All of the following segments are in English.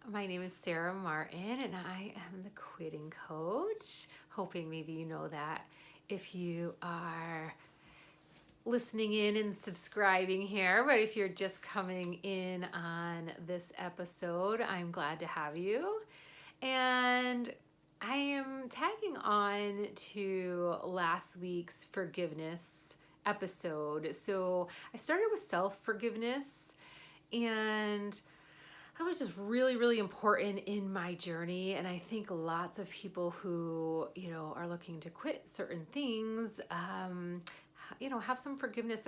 My name is Sarah Martin, and I am the quitting coach. Hoping maybe you know that if you are listening in and subscribing here, but if you're just coming in on this episode, I'm glad to have you. And I am tagging on to last week's forgiveness episode. So I started with self forgiveness, and that was just really, really important in my journey. And I think lots of people who, are looking to quit certain things, have some forgiveness.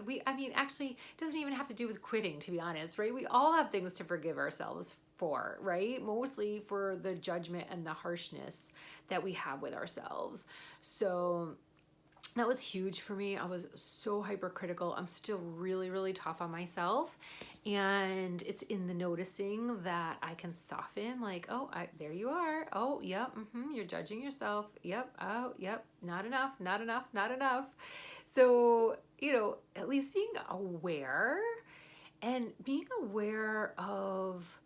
Actually, it doesn't even have to do with quitting, to be honest, right? We all have things to forgive ourselves for, right? Mostly for the judgment and the harshness that we have with ourselves. So that was huge for me. I was so hypercritical. I'm still really, really tough on myself. And it's in the noticing that I can soften, like, there you are. Oh, yep. You're judging yourself. Yep. Oh, yep. Not enough, not enough, not enough. So, at least being aware and being aware of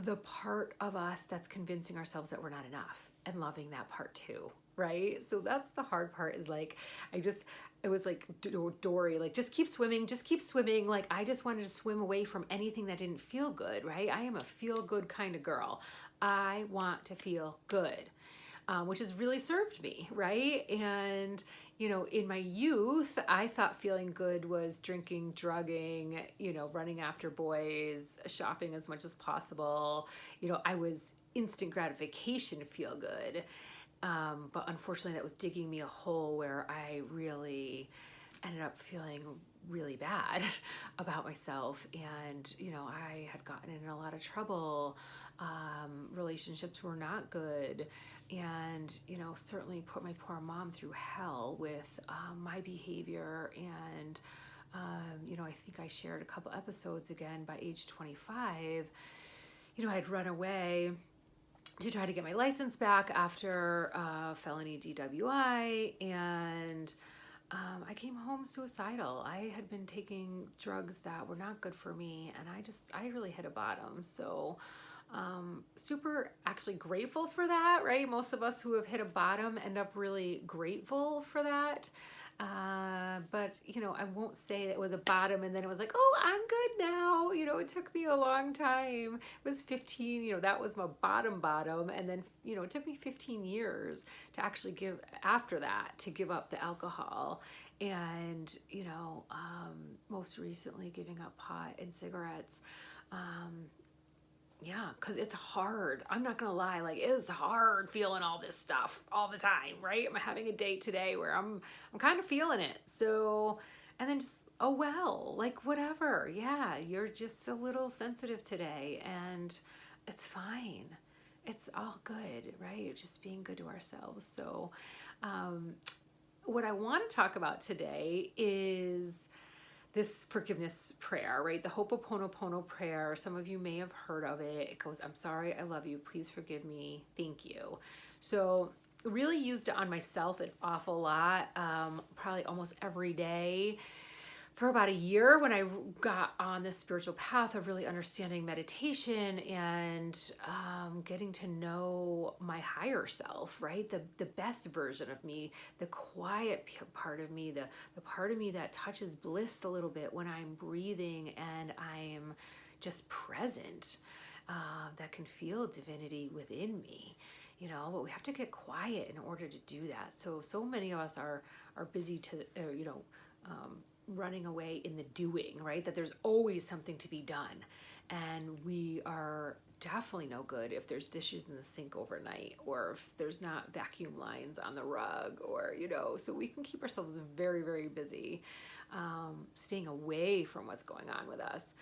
the part of us that's convincing ourselves that we're not enough and loving that part too, right? So that's the hard part, is like, it was like Dory, like, just keep swimming, just keep swimming. Like, I just wanted to swim away from anything that didn't feel good, right? I am a feel good kind of girl. I want to feel good, which has really served me, right? And in my youth, I thought feeling good was drinking, drugging, running after boys, shopping as much as possible. I was instant gratification feel good. But unfortunately, that was digging me a hole where I really ended up feeling really bad about myself. And, I had gotten in a lot of trouble. Relationships were not good. And, certainly put my poor mom through hell with my behavior. And, I think I shared a couple episodes again by age 25. I'd run away to try to get my license back after felony DWI, and I came home suicidal. I had been taking drugs that were not good for me, and I really hit a bottom. So super actually grateful for that, right? Most of us who have hit a bottom end up really grateful for that. But I won't say it was a bottom and then it was like, oh, I'm good now. It took me a long time. It was 15, that was my bottom. And then, it took me 15 years to actually give up the alcohol. And, most recently giving up pot and cigarettes. Yeah, because it's hard. I'm not going to lie. Like, it's hard feeling all this stuff all the time, right? I'm having a date today where I'm kind of feeling it. So, and then just, oh, well, like, whatever. Yeah, you're just a little sensitive today, and it's fine. It's all good, right? Just being good to ourselves. So, what I want to talk about today is this forgiveness prayer, right? The Hopoponopono prayer. Some of you may have heard of it. It goes, I'm sorry, I love you, please forgive me, thank you. So really used it on myself an awful lot, probably almost every day for about a year when I got on this spiritual path of really understanding meditation and getting to know my higher self, right? The best version of me, the quiet part of me, the part of me that touches bliss a little bit when I'm breathing and I'm just present, that can feel divinity within me. But we have to get quiet in order to do that. So many of us are busy running away in the doing, right? That there's always something to be done. And we are definitely no good if there's dishes in the sink overnight, or if there's not vacuum lines on the rug, or, so we can keep ourselves very, very busy, staying away from what's going on with us.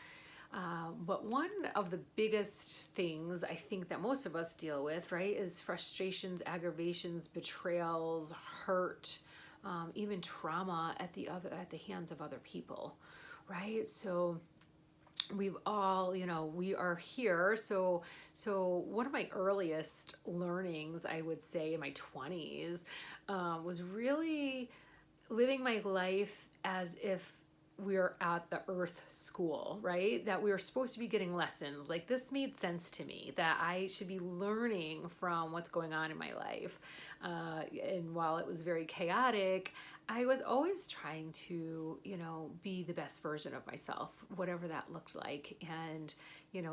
But one of the biggest things I think that most of us deal with, right, is frustrations, aggravations, betrayals, hurt, even trauma at the hands of other people, right? So we've all, we are here. So one of my earliest learnings, I would say, in my 20s, was really living my life as if we're at the earth school, right? That we are supposed to be getting lessons. Like, this made sense to me that I should be learning from what's going on in my life. And while it was very chaotic, I was always trying to, be the best version of myself, whatever that looked like. And,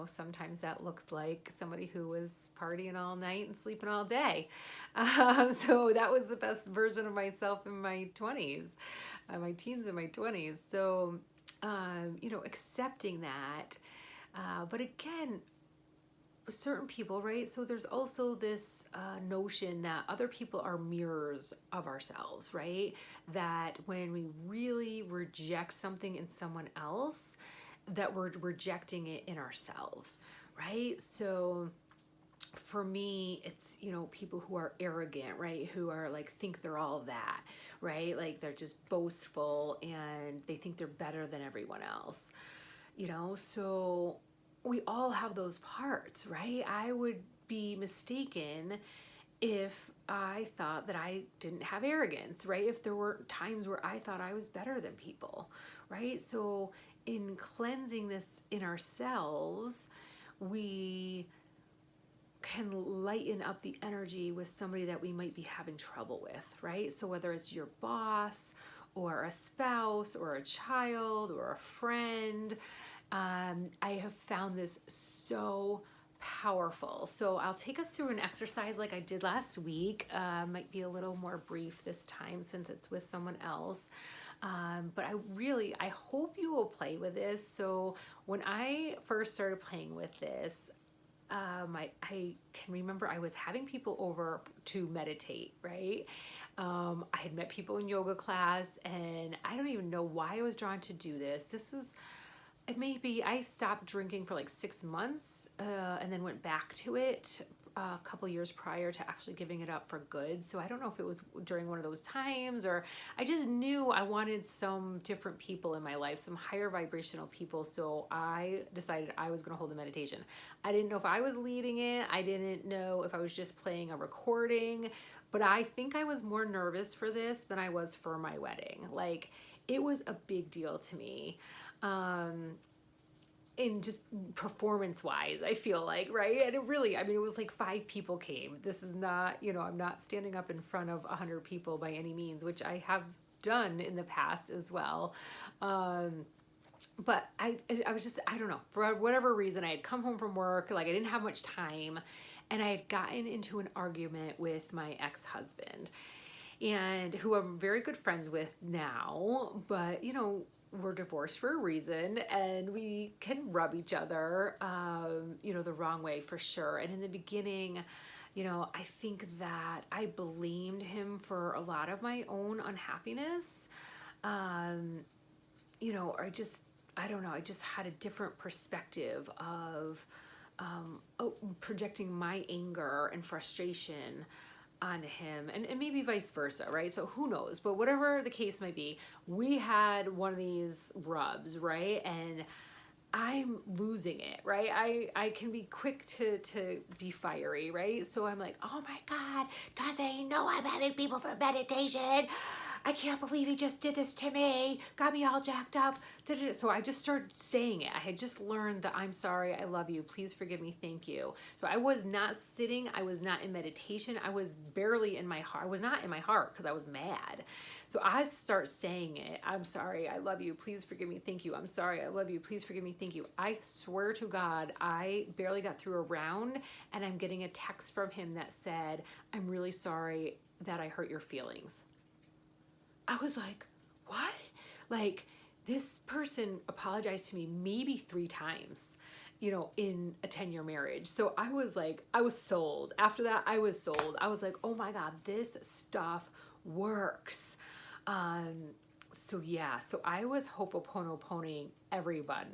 sometimes that looked like somebody who was partying all night and sleeping all day. So that was the best version of myself in my 20s, my teens and my 20s. So, accepting that. But again, certain people, right? So there's also this notion that other people are mirrors of ourselves, right? That when we really reject something in someone else, that we're rejecting it in ourselves, right? So for me, it's, people who are arrogant, right? Who are like, think they're all that, right? Like, they're just boastful and they think they're better than everyone else, so we all have those parts, right? I would be mistaken if I thought that I didn't have arrogance, right? If there were times where I thought I was better than people, right? So in cleansing this in ourselves, we can lighten up the energy with somebody that we might be having trouble with, right? So whether it's your boss or a spouse or a child or a friend, I have found this so powerful. So I'll take us through an exercise like I did last week. Might be a little more brief this time since it's with someone else. But I hope you will play with this. So when I first started playing with this, I can remember I was having people over to meditate, right? I had met people in yoga class, and I don't even know why I was drawn to do this. Maybe I stopped drinking for like 6 months, and then went back to it a couple years prior to actually giving it up for good. So I don't know if it was during one of those times, or I just knew I wanted some different people in my life, some higher vibrational people. So I decided I was going to hold a meditation. I didn't know if I was leading it. I didn't know if I was just playing a recording, but I think I was more nervous for this than I was for my wedding. Like, it was a big deal to me. In just performance wise, I feel like, right? And it was like 5 people came. This is not, I'm not standing up in front of 100 people by any means, which I have done in the past as well. But I was just, I don't know, for whatever reason, I had come home from work, like I didn't have much time, and I had gotten into an argument with my ex-husband, and who I'm very good friends with now, but we're divorced for a reason, and we can rub each other, the wrong way for sure. And in the beginning, I think that I blamed him for a lot of my own unhappiness. Or I don't know, I just had a different perspective of projecting my anger and frustration onto him, and maybe vice versa, right? So who knows? But whatever the case might be, we had one of these rubs, right? And I'm losing it, right? I can be quick to be fiery, right? So I'm like, oh my God, does he know I'm having people for meditation? I can't believe he just did this to me, got me all jacked up. So I just started saying it. I had just learned that I'm sorry, I love you, please forgive me, thank you. So I was not sitting, I was not in meditation, I was barely in my heart. I was not in my heart because I was mad. So I start saying it. I'm sorry, I love you, please forgive me, thank you. I'm sorry, I love you, please forgive me, thank you. I swear to God, I barely got through a round, and I'm getting a text from him that said, I'm really sorry that I hurt your feelings. I was like, what? Like, this person apologized to me maybe 3 times, in a 10-year marriage. So I was like, I was sold. After that, I was sold. I was like, oh my God, this stuff works. So I was Hopoponoponoing everyone.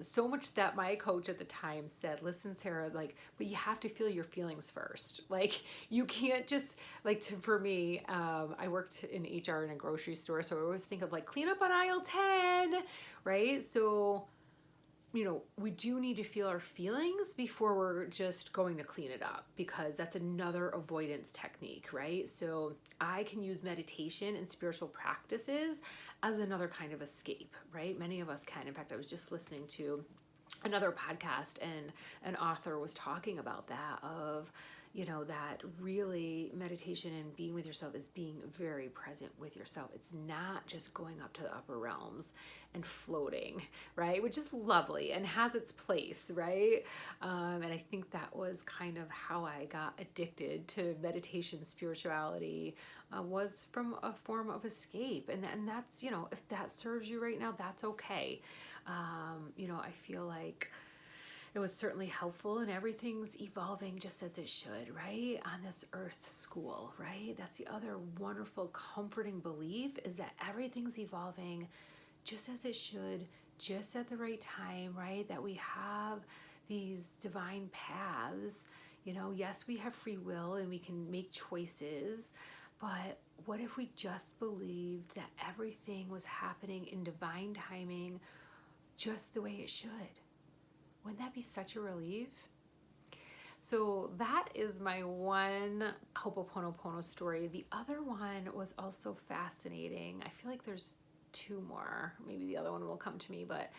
So much that my coach at the time said, listen, Sarah, like, but you have to feel your feelings first. Like, you can't just, for me, I worked in HR in a grocery store. So I always think of like, clean up on aisle 10, right? So we do need to feel our feelings before we're just going to clean it up, because that's another avoidance technique, right? So I can use meditation and spiritual practices as another kind of escape, right? Many of us can. In fact, I was just listening to another podcast, and an author was talking about that, of that really meditation and being with yourself is being very present with yourself. It's not just going up to the upper realms and floating, right? Which is lovely and has its place, right? And I think that was kind of how I got addicted to meditation, spirituality, was from a form of escape. And that's, if that serves you right now, that's okay. I feel like it was certainly helpful, and everything's evolving just as it should, right? On this earth school, right? That's the other wonderful, comforting belief, is that everything's evolving just as it should, just at the right time, right? That we have these divine paths. Yes, we have free will and we can make choices, but what if we just believed that everything was happening in divine timing, just the way it should? Wouldn't that be such a relief? So that is my one Hopoponopono story. The other one was also fascinating. I feel like there's two more. Maybe the other one will come to me, but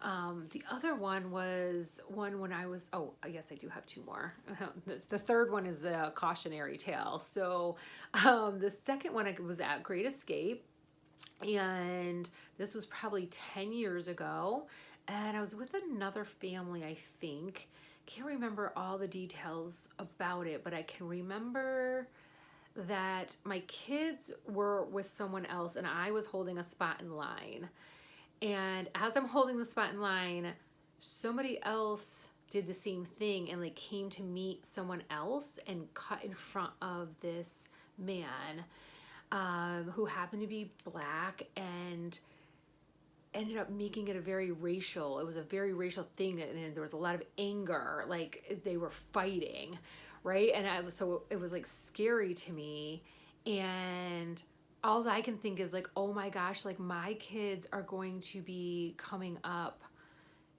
the other one was one when I was, I guess I do have two more. The third one is a cautionary tale. So the second one was at Great Escape, and this was probably 10 years ago. And I was with another family, I think. Can't remember all the details about it, but I can remember that my kids were with someone else and I was holding a spot in line. And as I'm holding the spot in line, somebody else did the same thing and came to meet someone else and cut in front of this man who happened to be Black, and ended up making it it was a very racial thing, and there was a lot of anger, they were fighting, right? And so it was scary to me, and all I can think is oh my gosh, my kids are going to be coming up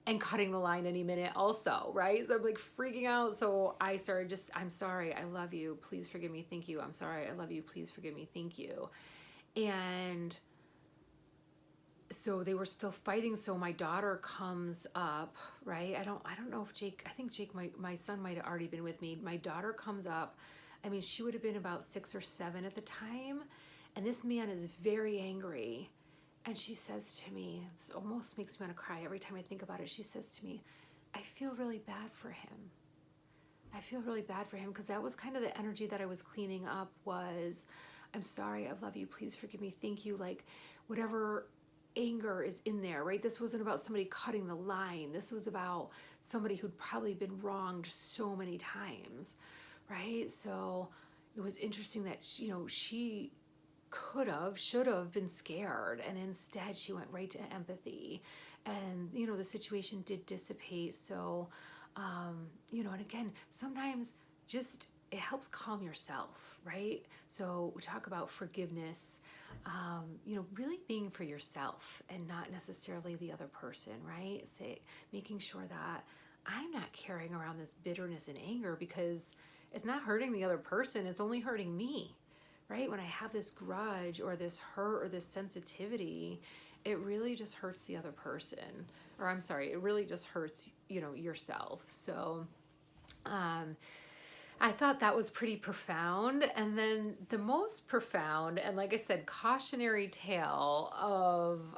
and cutting the line any minute also, right? So I'm freaking out. So I started I'm sorry, I love you, please forgive me, thank you. I'm sorry, I love you, please forgive me, thank you. And so they were still fighting. So my daughter comes up, right? I don't know if I think Jake, my son, might have already been with me. My daughter comes up. I mean, she would have been about 6 or 7 at the time. And this man is very angry. And she says to me, this almost makes me want to cry every time I think about it. She says to me, I feel really bad for him. I feel really bad for him, because that was kind of the energy that I was cleaning up, was, I'm sorry, I love you, please forgive me, thank you. Whatever anger is in there, right? This wasn't about somebody cutting the line. This was about somebody who'd probably been wronged so many times, right? So it was interesting that she should have been scared, and instead she went right to empathy, and the situation did dissipate. So and again, sometimes just it helps calm yourself, right? So we talk about forgiveness, really being for yourself and not necessarily the other person, right? Making sure that I'm not carrying around this bitterness and anger, because it's not hurting the other person, it's only hurting me, right? When I have this grudge or this hurt or this sensitivity, it really just hurts the other person. Or I'm sorry, it really just hurts, yourself. So, I thought that was pretty profound. And then the most profound, and like I said, cautionary tale of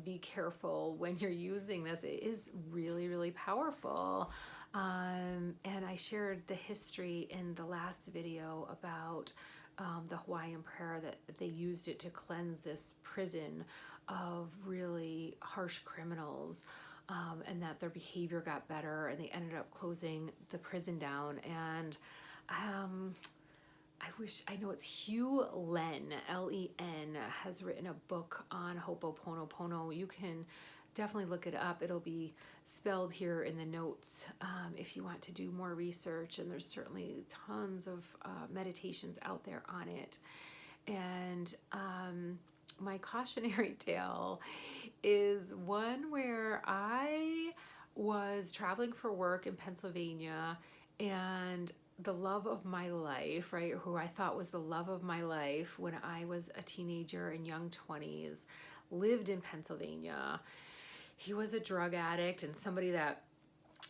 be careful when you're using this, it is really, really powerful. And I shared the history in the last video about the Hawaiian prayer, that they used it to cleanse this prison of really harsh criminals. And that their behavior got better, and they ended up closing the prison down. And I know it's Hugh Len, Len, has written a book on Hopoponopono. You can definitely look it up. It'll be spelled here in the notes if you want to do more research. And there's certainly tons of meditations out there on it. And my cautionary tale is one where I was traveling for work in Pennsylvania, and the love of my life, right, who I thought was the love of my life when I was a teenager and young 20s, lived in Pennsylvania. He was a drug addict and somebody that,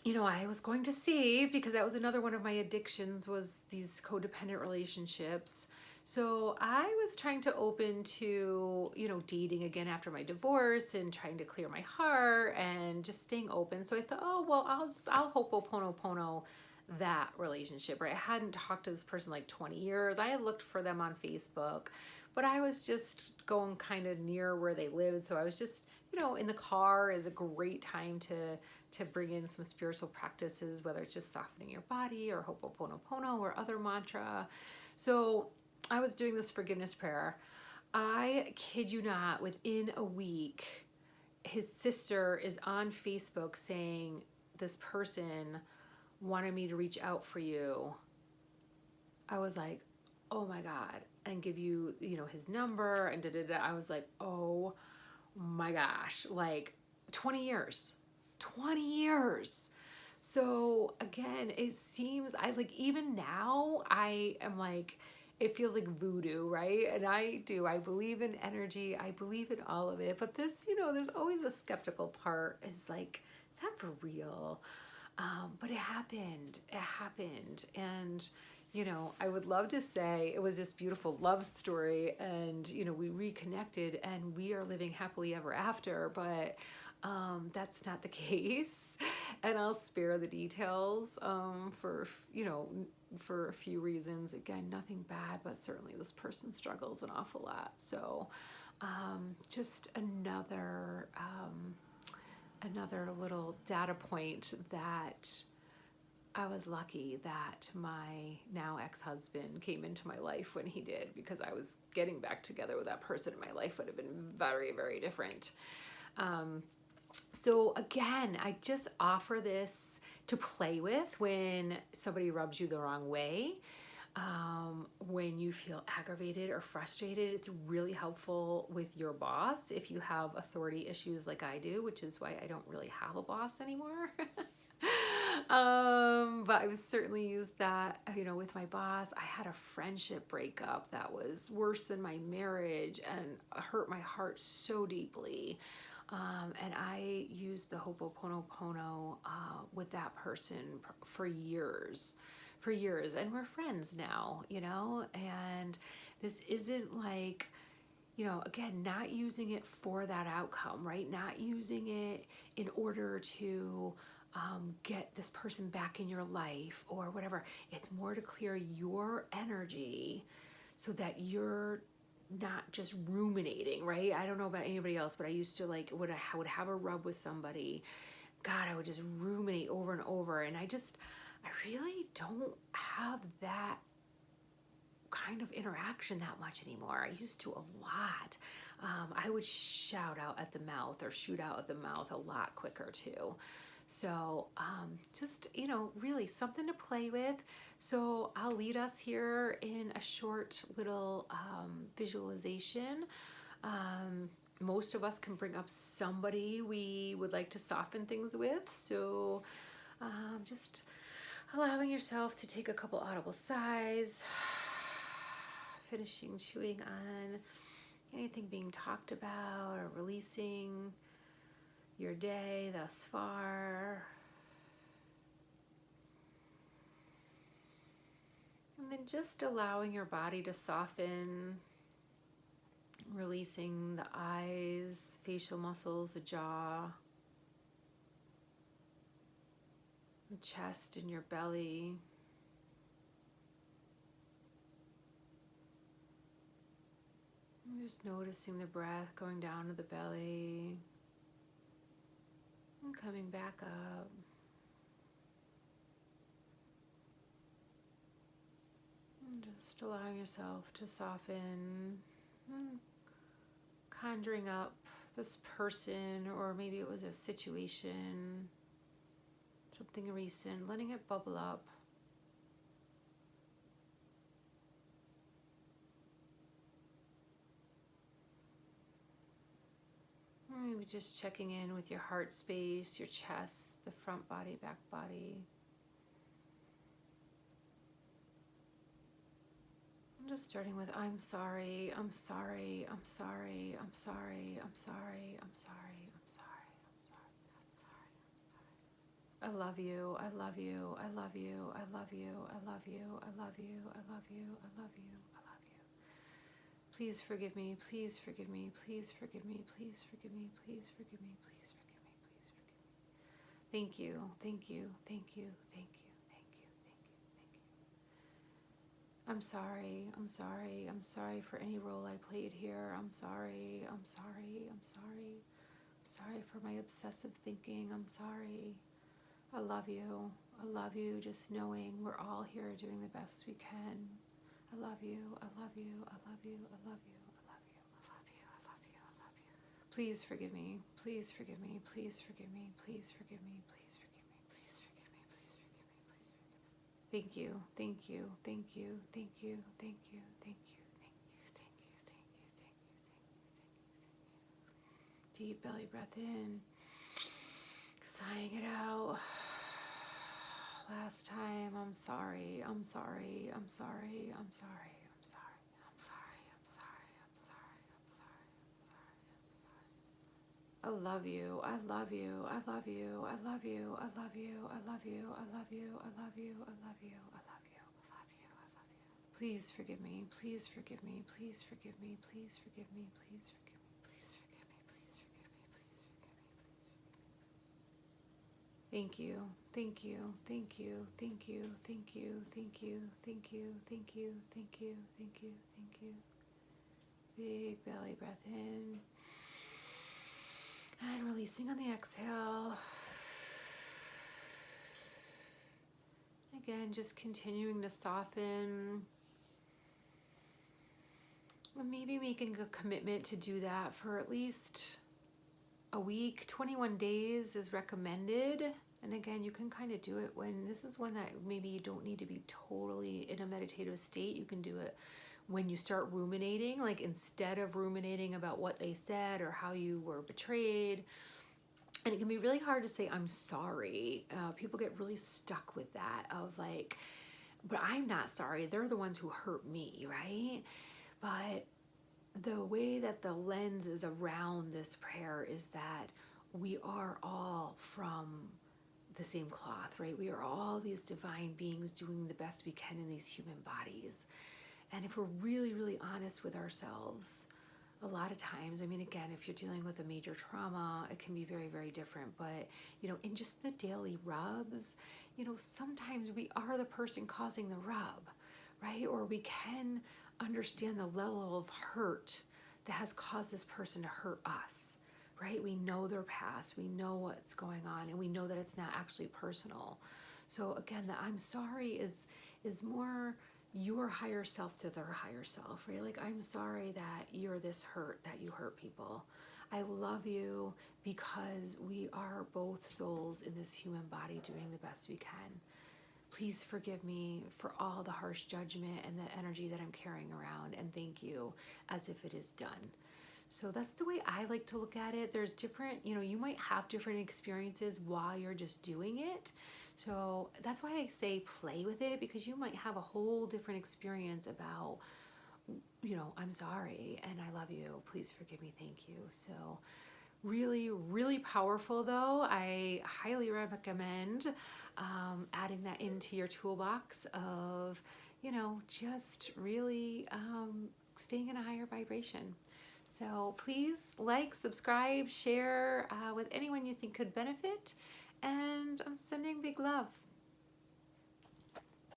I was going to save, because that was another one of my addictions, was these codependent relationships. So I was trying to open to, dating again after my divorce and trying to clear my heart and just staying open. So I thought, oh, well, I'll Hopoponopono that relationship, right? I hadn't talked to this person like 20 years. I had looked for them on Facebook, but I was just going kind of near where they lived. So I was just, in the car is a great time to bring in some spiritual practices, whether it's just softening your body or Hopoponopono or other mantra. So I was doing this forgiveness prayer. I kid you not, within a week, his sister is on Facebook saying, this person wanted me to reach out for you. I was like, oh my God, and give you, his number and da-da-da. I was like, oh my gosh, like 20 years. So again, it seems, even now I am like, it feels like voodoo, right? And I believe in energy. I believe in all of it. But there's always a skeptical part. Is like, is that for real? But it happened. And, I would love to say it was this beautiful love story and, we reconnected and we are living happily ever after, but that's not the case. And I'll spare the details for a few reasons. Again, nothing bad, but certainly this person struggles an awful lot. So just another little data point that I was lucky that my now ex-husband came into my life when he did, because I was getting back together with that person and my life would have been very, very different. So again, I just offer this to play with when somebody rubs you the wrong way. When you feel aggravated or frustrated, it's really helpful with your boss if you have authority issues like I do, which is why I don't really have a boss anymore. But I've certainly used that, with my boss. I had a friendship breakup that was worse than my marriage and hurt my heart so deeply. And I used the Hopoponopono with that person for years. And we're friends now, and this isn't like, again, not using it for that outcome, right? Not using it in order to get this person back in your life or whatever. It's more to clear your energy so that you're not just ruminating, right? I don't know about anybody else, but I used to when I would have a rub with somebody, God, I would just ruminate over and over. And I really don't have that kind of interaction that much anymore. I used to a lot. I would shout out at the mouth or shoot out at the mouth a lot quicker too. So just, really something to play with. So I'll lead us here in a short little visualization. Most of us can bring up somebody we would like to soften things with. So just allowing yourself to take a couple audible sighs, finishing chewing on anything being talked about or releasing your day thus far. And then just allowing your body to soften, releasing the eyes, facial muscles, the jaw, the chest and your belly. And just noticing the breath going down to the belly and coming back up. And just allowing yourself to soften, conjuring up this person, or maybe it was a situation, something recent, letting it bubble up. Maybe just checking in with your heart space, your chest, the front body, back body. I'm just starting with I'm sorry, I'm sorry, I'm sorry, I'm sorry, I'm sorry, I'm sorry, I'm sorry, I'm sorry, I'm sorry. I love you, I love you, I love you, I love you, I love you, I love you, I love you, I love you, I love you. Please forgive me, please forgive me, please forgive me, please forgive me, please forgive me, please forgive me, please forgive me. Thank you, thank you, thank you, thank you, thank you, thank you, thank you. I'm sorry, I'm sorry, I'm sorry for any role I played here. I'm sorry, I'm sorry, I'm sorry. I'm sorry for my obsessive thinking. I'm sorry. I love you. I love you, just knowing we're all here doing the best we can. I love you. I love you. I love you. I love you. I love you. I love you. I love you. I love you. Please forgive me. Please forgive me. Please forgive me. Please forgive me. Please forgive me. Please forgive me. Please forgive me. Please forgive me. Thank you. Thank you. Thank you. Thank you. Thank you. Thank you. Thank you. Thank you. Thank you. Thank you. Thank you. Deep belly breath in. Sighing it out. Last time, I'm sorry, I'm sorry, I'm sorry, I'm sorry, I'm sorry, I'm sorry, I'm sorry, I'm sorry, I'm sorry, I'm sorry. I love you, I love you, I love you, I love you, I love you, I love you, I love you, I love you, I love you, I love you, I love you, I love you. Please forgive me, please forgive me, please forgive me, please forgive me, please forgive me. Thank you, thank you, thank you, thank you, thank you, thank you, thank you, thank you, thank you, thank you, thank you. Big belly breath in. And releasing on the exhale. Again, just continuing to soften. And maybe making a commitment to do that for at least a week. 21 days is recommended. And again, you can kind of do it when this is one that maybe you don't need to be totally in a meditative state. You can do it when you start ruminating, like instead of ruminating about what they said or how you were betrayed. And it can be really hard to say, I'm sorry. People get really stuck with that of like, but I'm not sorry. They're the ones who hurt me, right? But the way that the lens is around this prayer is that we are all from the same cloth, right? We are all these divine beings doing the best we can in these human bodies. And if we're really, really honest with ourselves, a lot of times, I mean, again, if you're dealing with a major trauma, it can be very, very different. But, in just the daily rubs, sometimes we are the person causing the rub, right? Or we can understand the level of hurt that has caused this person to hurt us, right? We know their past, we know what's going on, and we know that it's not actually personal. So again, the I'm sorry is more your higher self to their higher self, right? Like, I'm sorry that you're this hurt, that you hurt people. I love you because we are both souls in this human body doing the best we can. Please forgive me for all the harsh judgment and the energy that I'm carrying around, and thank you, as if it is done. So that's the way I like to look at it. There's different, you might have different experiences while you're just doing it. So that's why I say play with it, because you might have a whole different experience about, I'm sorry and I love you. Please forgive me. Thank you. So really, really powerful though. I highly recommend adding that into your toolbox of, just really staying in a higher vibration. So please like, subscribe, share with anyone you think could benefit. And I'm sending big love.